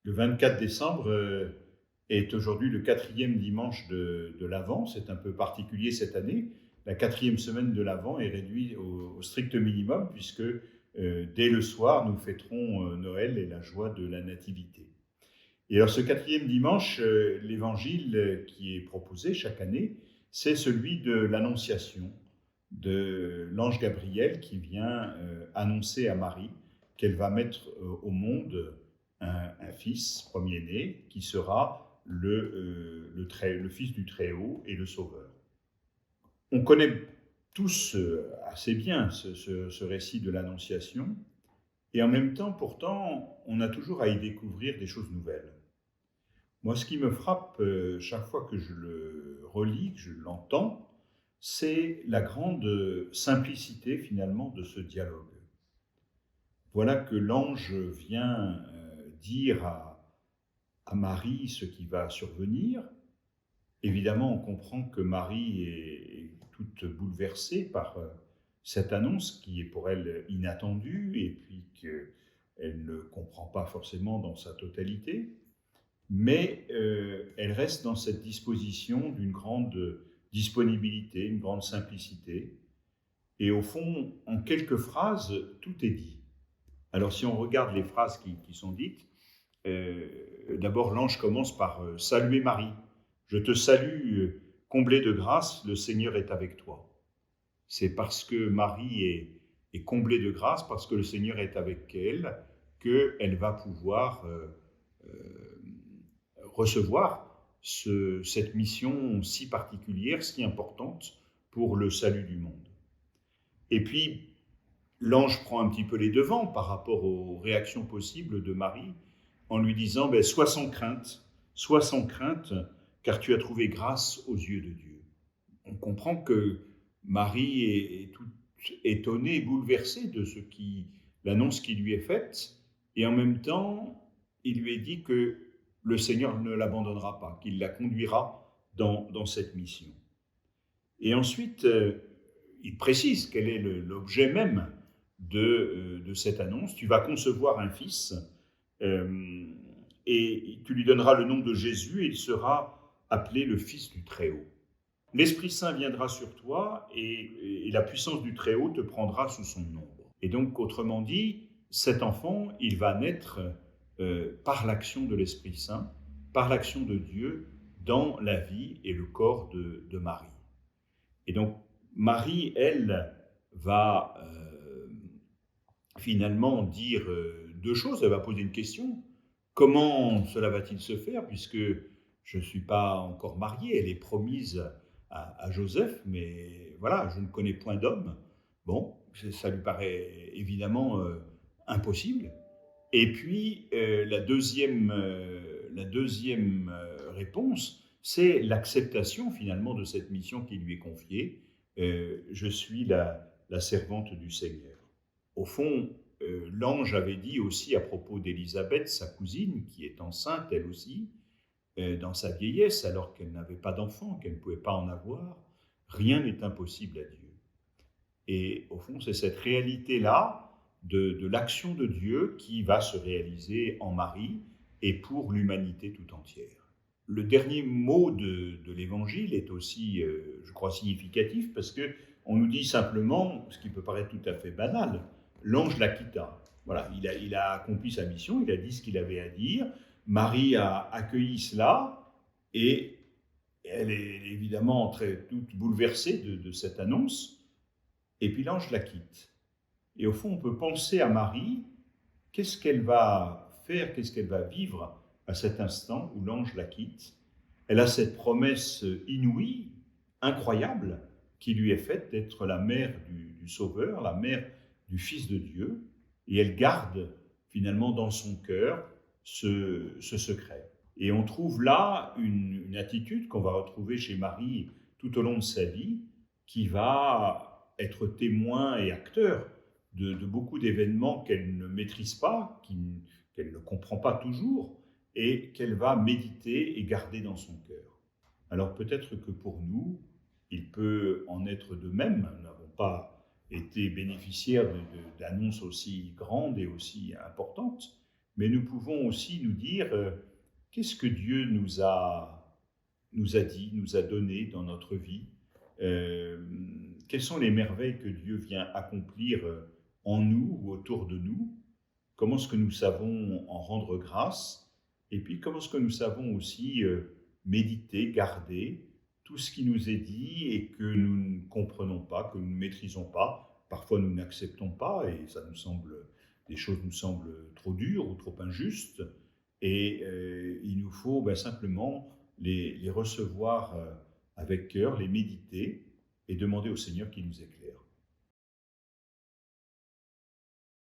Le 24 décembre est aujourd'hui le quatrième dimanche de l'Avent. C'est un peu particulier cette année. La quatrième semaine de l'Avent est réduite au strict minimum puisque dès le soir, nous fêterons Noël et la joie de la Nativité. Et alors ce quatrième dimanche, l'évangile qui est proposé chaque année, c'est celui de l'Annonciation, de l'ange Gabriel qui vient annoncer à Marie qu'elle va mettre au monde un fils premier-né qui sera le fils du Très-Haut et le Sauveur. On connaît tous assez bien ce récit de l'Annonciation, et en même temps, pourtant, on a toujours à y découvrir des choses nouvelles. Moi, ce qui me frappe chaque fois que je le relis, que je l'entends, c'est la grande simplicité finalement de ce dialogue. Voilà que l'ange vient dire à Marie ce qui va survenir. Évidemment, on comprend que Marie est toute bouleversée par cette annonce qui est pour elle inattendue et puis qu'elle ne comprend pas forcément dans sa totalité. Mais elle reste dans cette disposition d'une grande disponibilité, une grande simplicité. Et au fond, en quelques phrases, tout est dit. Alors si on regarde les phrases qui sont dites, d'abord l'ange commence par « Saluer Marie, je te salue, comblée de grâce, le Seigneur est avec toi ». C'est parce que Marie est comblée de grâce, parce que le Seigneur est avec elle, qu'elle va pouvoir recevoir cette mission si particulière, si importante pour le salut du monde. Et puis, l'ange prend un petit peu les devants par rapport aux réactions possibles de Marie en lui disant « Sois sans crainte, car tu as trouvé grâce aux yeux de Dieu ». On comprend que Marie est toute étonnée, bouleversée de l'annonce qui lui est faite, et en même temps, il lui est dit que le Seigneur ne l'abandonnera pas, qu'il la conduira dans cette mission. Et ensuite, il précise quel est l'objet même de cette annonce. Tu vas concevoir un fils et tu lui donneras le nom de Jésus et il sera appelé le Fils du Très-Haut. L'Esprit Saint viendra sur toi et la puissance du Très-Haut te prendra sous son ombre. Et donc, autrement dit, cet enfant, il va naître par l'action de l'Esprit Saint, par l'action de Dieu dans la vie et le corps de Marie. Et donc, Marie, elle, va finalement dire deux choses. Elle va poser une question. Comment cela va-t-il se faire puisque je ne suis pas encore mariée, elle est promise à Joseph, mais voilà, je ne connais point d'homme. Bon, ça lui paraît évidemment impossible. Et puis, la deuxième réponse, c'est l'acceptation finalement de cette mission qui lui est confiée. Je suis la servante du Seigneur. Au fond, l'ange avait dit aussi à propos d'Élisabeth, sa cousine, qui est enceinte elle aussi, dans sa vieillesse, alors qu'elle n'avait pas d'enfant, qu'elle ne pouvait pas en avoir, rien n'est impossible à Dieu. Et au fond, c'est cette réalité-là de l'action de Dieu qui va se réaliser en Marie et pour l'humanité tout entière. Le dernier mot de l'Évangile est aussi, je crois, significatif parce qu'on nous dit simplement, ce qui peut paraître tout à fait banal, l'ange la quitta. Voilà, il a accompli sa mission, il a dit ce qu'il avait à dire. Marie a accueilli cela et elle est évidemment toute bouleversée de cette annonce. Et puis l'ange la quitte. Et au fond, on peut penser à Marie, qu'est-ce qu'elle va faire, qu'est-ce qu'elle va vivre à cet instant où l'ange la quitte. Elle a cette promesse inouïe, incroyable, qui lui est faite d'être la mère du Sauveur, la mère du Fils de Dieu, et elle garde finalement dans son cœur ce secret. Et on trouve là une attitude qu'on va retrouver chez Marie tout au long de sa vie, qui va être témoin et acteur de beaucoup d'événements qu'elle ne maîtrise pas, qu'elle ne comprend pas toujours, et qu'elle va méditer et garder dans son cœur. Alors peut-être que pour nous, il peut en être de même. Nous n'avons pas été bénéficiaires d'annonces aussi grandes et aussi importantes, mais nous pouvons aussi nous dire qu'est-ce que Dieu nous a dit, nous a donné dans notre vie. Euh, Quelles sont les merveilles que Dieu vient accomplir en nous ou autour de nous? Comment est-ce que nous savons en rendre grâce? Et puis comment est-ce que nous savons aussi méditer, garder tout ce qui nous est dit et que nous ne comprenons pas, que nous ne maîtrisons pas. Parfois nous n'acceptons pas et des choses nous semblent trop dures ou trop injustes. Et il nous faut simplement les recevoir avec cœur, les méditer et demander au Seigneur qu'il nous éclaire.